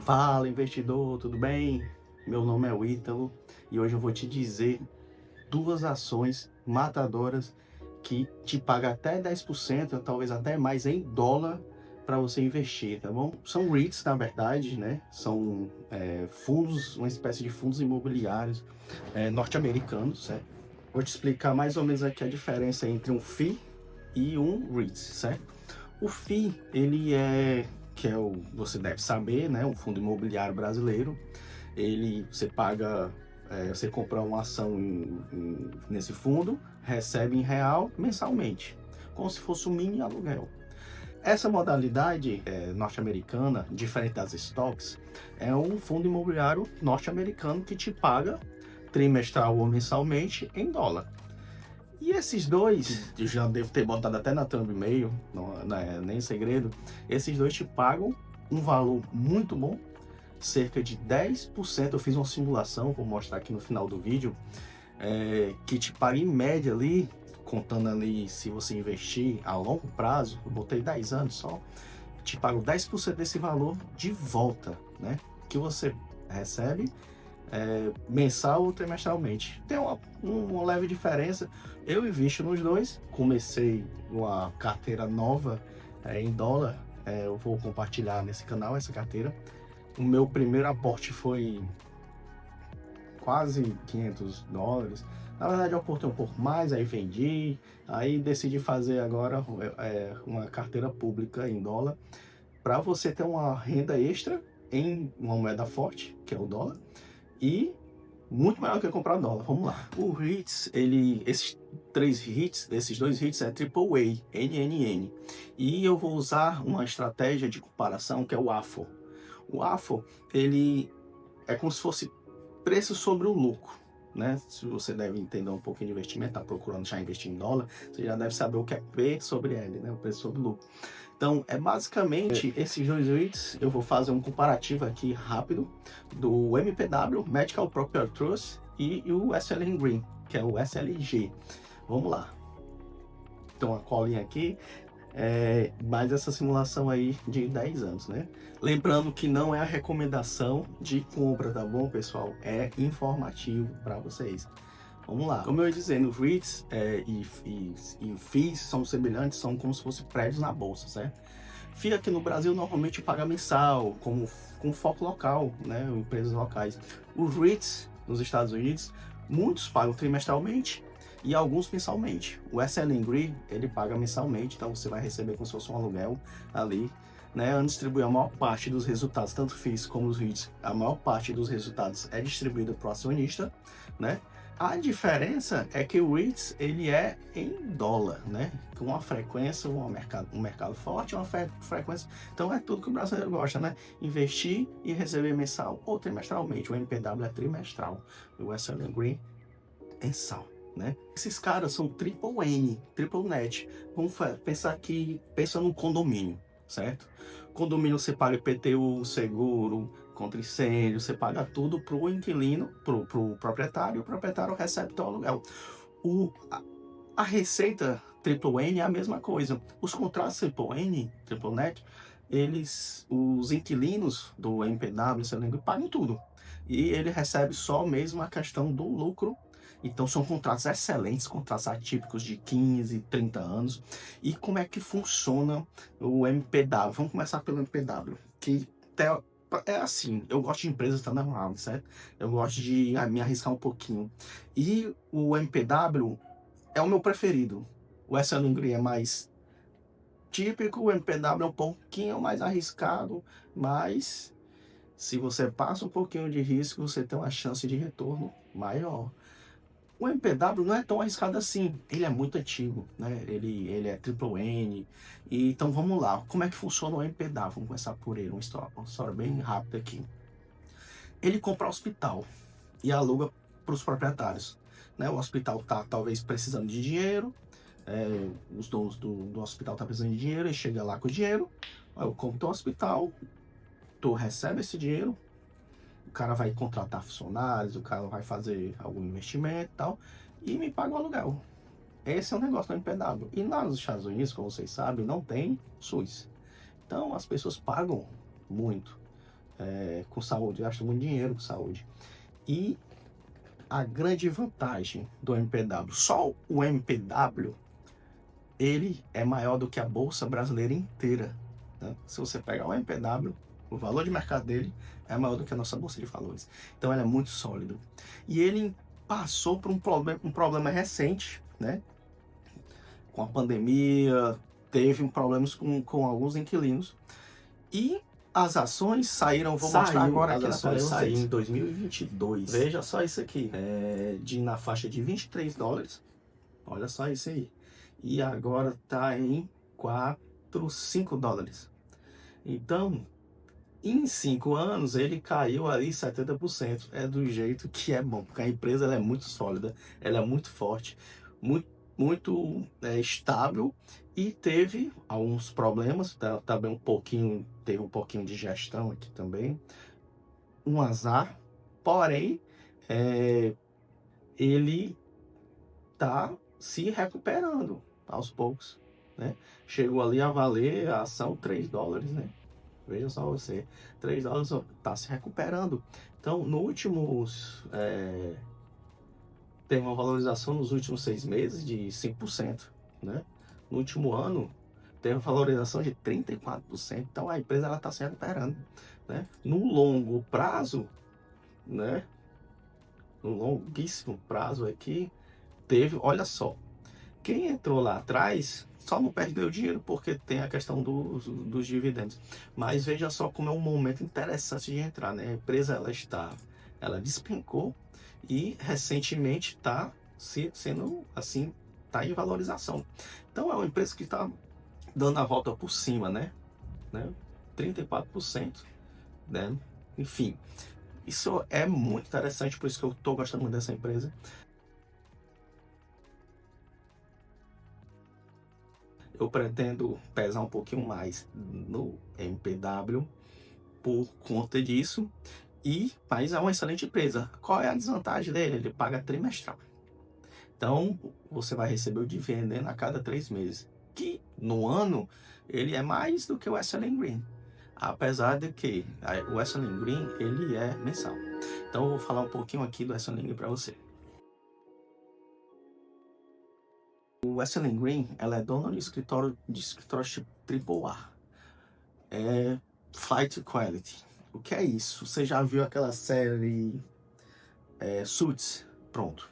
Fala, investidor, tudo bem? Meu nome é Ítalo e hoje eu vou te dizer duas ações matadoras que te pagam até 10%, talvez até mais em dólar para você investir, tá bom? São REITs, na verdade, né? São fundos, uma espécie de fundos imobiliários norte-americanos, certo? Vou te explicar mais ou menos aqui a diferença entre um FII e um REIT, certo? O FII, ele é, você deve saber, né, um fundo imobiliário brasileiro. Você paga, você compra uma ação nesse fundo, recebe em real mensalmente, como se fosse um mini aluguel. Essa modalidade norte-americana, diferente das stocks, é um fundo imobiliário norte-americano que te paga trimestral ou mensalmente em dólar. E esses dois, eu já devo ter botado até na thumbnail, não é nem segredo, esses dois te pagam um valor muito bom, cerca de 10%. Eu fiz uma simulação, vou mostrar aqui no final do vídeo, que te paga em média ali, contando ali se você investir a longo prazo, eu botei 10 anos só, te paga 10% desse valor de volta, né? Que você recebe mensal ou trimestralmente. Tem uma leve diferença. Eu invisto nos dois. Comecei uma carteira nova em dólar. Eu vou compartilhar nesse canal essa carteira. O meu primeiro aporte foi quase $500. Na verdade, eu aportei um pouco mais, aí vendi. Aí decidi fazer agora uma carteira pública em dólar para você ter uma renda extra em uma moeda forte, que é o dólar, e muito melhor que comprar dólar. Vamos lá. O REITs, esses dois REITs é AAA, NNN. E eu vou usar uma estratégia de comparação que é o AFO. O AFO, ele é como se fosse preço sobre o lucro, né? Se você deve entender um pouquinho de investimento, está procurando já investir em dólar, você já deve saber o que é P sobre L, né? O preço sobre o lucro. Então, basicamente esses dois REITs. Eu vou fazer um comparativo aqui rápido do MPW, Medical Property Trust, e o SLN Green, que é o SLG. Vamos lá. Então, a colinha aqui. Mais essa simulação aí de 10 anos, né? Lembrando que não é a recomendação de compra, tá bom, pessoal? É informativo para vocês. Vamos lá. Como eu ia dizendo, REITs e FIIs são semelhantes, são como se fossem prédios na bolsa, certo? FII aqui no Brasil normalmente paga mensal, com foco local, né? Empresas locais. Os REITs nos Estados Unidos, muitos pagam trimestralmente e alguns mensalmente. O SL Green, ele paga mensalmente, então você vai receber como se fosse um aluguel ali, né? Antes distribui a maior parte dos resultados, tanto FIIs como os REITs, a maior parte dos resultados é distribuída para o acionista, né? A diferença é que o REITs, ele é em dólar, né? Com uma frequência, um mercado forte, uma frequência. Então é tudo que o brasileiro gosta, né? Investir e receber mensal ou trimestralmente. O MPW é trimestral, o SL Green mensal, né? Esses caras são triple N, triple net. Vamos pensar aqui, pensa num condomínio, certo? Condomínio você paga IPTU, seguro, contra incêndio, você paga tudo pro inquilino, pro proprietário, e o proprietário recebe teu aluguel. A receita triple N é a mesma coisa. Os contratos triple N, triple net, os inquilinos do MPW, se eu lembro, pagam tudo. E ele recebe só mesmo a questão do lucro. Então são contratos excelentes, contratos atípicos de 15, 30 anos. E como é que funciona o MPW? Vamos começar pelo MPW, que é assim, eu gosto de empresas standalone, certo? Eu gosto de me arriscar um pouquinho. E o MPW é o meu preferido. O SL Green é mais típico, o MPW é um pouquinho mais arriscado, mas se você passa um pouquinho de risco, você tem uma chance de retorno maior. O MPW não é tão arriscado assim, ele é muito antigo, né? Ele é triple N. Então vamos lá, como é que funciona o MPW? Vamos começar por ele, uma história bem rápida aqui. Ele compra hospital e aluga para os proprietários, né? O hospital está talvez precisando de dinheiro, os donos do hospital estão precisando de dinheiro, ele chega lá com o dinheiro, eu compro teu hospital, tu recebe esse dinheiro, o cara vai contratar funcionários, o cara vai fazer algum investimento e tal, e me paga o aluguel. Esse é o negócio do MPW. E lá nos Estados Unidos, como vocês sabem, não tem SUS. Então as pessoas pagam muito com saúde, gasta muito dinheiro com saúde. E a grande vantagem do MPW, só o MPW, ele é maior do que a Bolsa Brasileira inteira. Né? Se você pegar o MPW, o valor de mercado dele é maior do que a nossa Bolsa de Valores. Então ele é muito sólido. E ele passou por um problema recente, né? Com a pandemia, teve problemas com alguns inquilinos. E as ações saíram, vou mostrar agora aqui na tela de vocês. Em 2022. Veja só isso aqui, na faixa de $23. Olha só isso aí. E agora tá em $5. Então, em 5 anos, ele caiu ali 70%. É do jeito que é bom, porque a empresa ela é muito sólida, ela é muito forte, muito estável, e teve alguns problemas, também teve um pouquinho de gestão aqui também, um azar, porém, ele tá se recuperando aos poucos, né? Chegou ali a valer a ação $3, né? Veja só você, $3 está se recuperando. Então, teve uma valorização nos últimos 6 meses de 5%, né? No último ano, teve uma valorização de 34%. Então, a empresa ela está se recuperando, né? No longo prazo, né? No longuíssimo prazo aqui, olha só, quem entrou lá atrás só não perdeu dinheiro porque tem a questão dos dividendos. Mas veja só como é um momento interessante de entrar, né? A empresa ela despencou e recentemente está sendo assim, está em valorização. Então é uma empresa que está dando a volta por cima, né? 34%, né? Enfim, isso é muito interessante, por isso que eu estou gostando muito dessa empresa. Eu pretendo pesar um pouquinho mais no MPW por conta disso, mas é uma excelente empresa. Qual é a desvantagem dele? Ele paga trimestral. Então, você vai receber o dividendo a cada 3 meses, que no ano ele é mais do que o SLN Green, apesar de que o SLN Green ele é mensal. Então, eu vou falar um pouquinho aqui do SLN Green para você. O SLN Green, ela é dona de escritório tipo AAA. É Flight to Quality. O que é isso? Você já viu aquela série Suits? Pronto.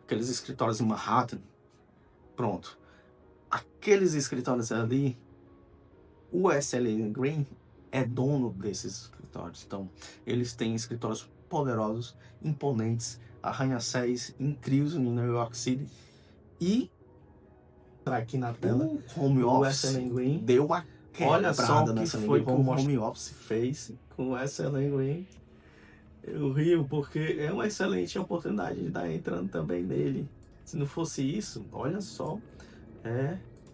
Aqueles escritórios em Manhattan? Pronto. Aqueles escritórios ali, o SLN Green é dono desses escritórios. Então, eles têm escritórios poderosos, imponentes, arranha-céus incríveis em New York City. E aqui na tela, o home office SLN Green deu uma quebrada. Olha só o que foi que o home office fez com o SLN Green. Eu rio porque é uma excelente oportunidade de estar entrando também nele. Se não fosse isso, olha só,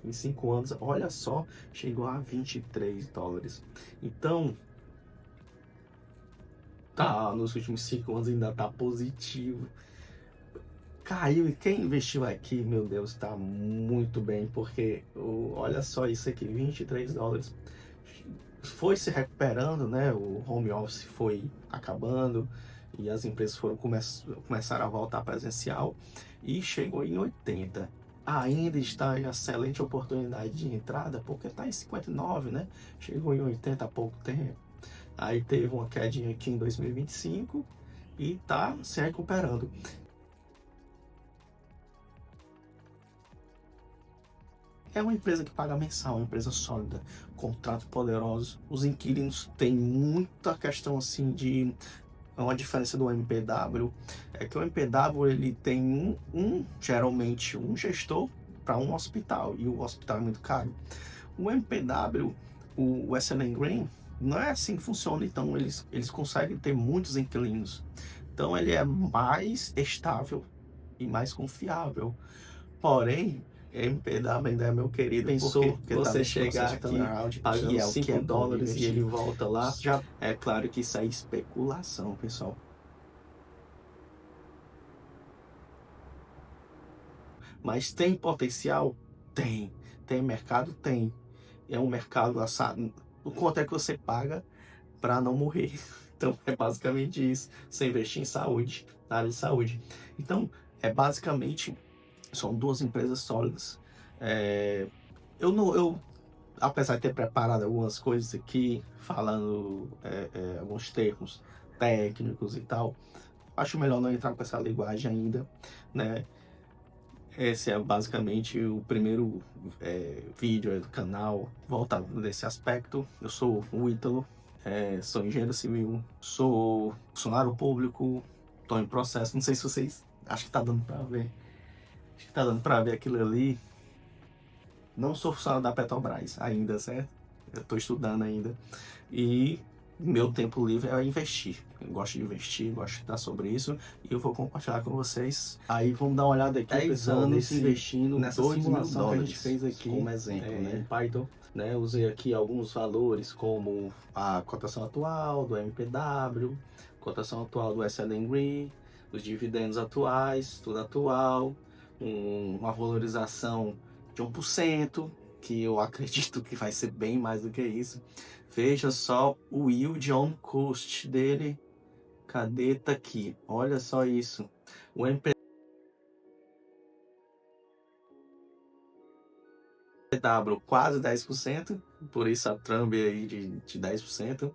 em 5 anos, olha só, chegou a $23. Então, nos últimos 5 anos ainda tá positivo. Caiu, e quem investiu aqui, meu Deus, tá muito bem, porque olha só isso aqui, $23. Foi se recuperando, né? O home office foi acabando e as empresas começaram a voltar presencial e chegou em 80. Ainda está em excelente oportunidade de entrada, porque está em 59, né? Chegou em 80 há pouco tempo. Aí teve uma quedinha aqui em 2025 e está se recuperando. É uma empresa que paga mensal, uma empresa sólida, contrato poderoso. Os inquilinos têm muita questão assim de uma diferença do MPW, é que o MPW ele tem geralmente um gestor para um hospital, e o hospital é muito caro. O MPW, o SLN Green, não é assim que funciona. Então eles conseguem ter muitos inquilinos, então ele é mais estável e mais confiável. Porém, MPW ainda é meu querido. Pensou porque você chegar aqui pagando $5 e ele volta lá? Já é claro que isso é especulação, pessoal. Mas tem potencial? Tem. Tem mercado? Tem. É um mercado assado. O quanto é que você paga? para não morrer. Então é basicamente isso. Você investir em saúde, na área de saúde. Então é basicamente, são duas empresas sólidas. Eu não, eu apesar de ter preparado algumas coisas aqui, falando alguns termos técnicos e tal, acho melhor não entrar com essa linguagem ainda, né? Esse é basicamente o primeiro vídeo do canal voltado nesse aspecto. Eu sou o Ítalo, sou engenheiro civil, sou funcionário público, estou em processo. Não sei se vocês... Acho que tá dando para ver. Acho que tá dando para ver aquilo ali. Não sou funcionário da Petrobras ainda, certo? Eu estou estudando ainda. E meu tempo livre é investir. Eu gosto de investir, gosto de estudar sobre isso. E eu vou compartilhar com vocês. Aí vamos dar uma olhada aqui, 10 pessoal, anos investindo nessa simulação que a gente fez aqui como exemplo, em Python. Né? Usei aqui alguns valores como a cotação atual do MPW, cotação atual do SLN, os dividendos atuais, tudo atual, uma valorização de 1%, que eu acredito que vai ser bem mais do que isso. Veja só o yield on cost dele. Cadê? Tá aqui. Olha só isso. O MPW quase 10%, por isso a Trump aí de 10%,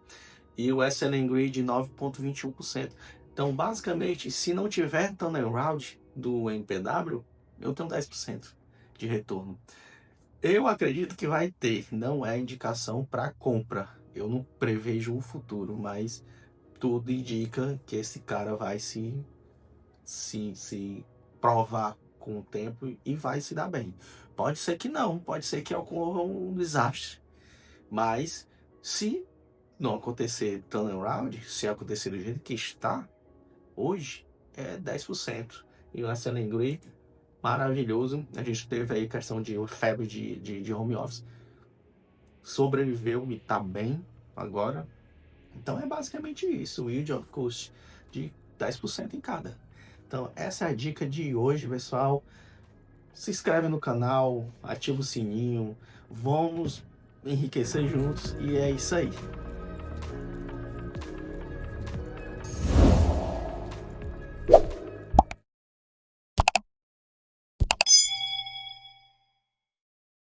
e o SLN Grid 9,21%. Então, basicamente, se não tiver turnaround do MPW, eu tenho 10% de retorno. Eu acredito que vai ter, não é indicação para compra. Eu não prevejo o futuro, mas tudo indica que esse cara vai se provar com o tempo e vai se dar bem. Pode ser que não, pode ser que ocorra um desastre. Mas se não acontecer turnaround, se acontecer do jeito que está hoje, é 10%. E o SLN Grid, maravilhoso. A gente teve aí questão de febre de home office. Sobreviveu e tá bem agora. Então é basicamente isso, o yield on cost de 10% em cada. Então essa é a dica de hoje, pessoal. Se inscreve no canal, ativa o sininho, vamos enriquecer juntos e é isso aí.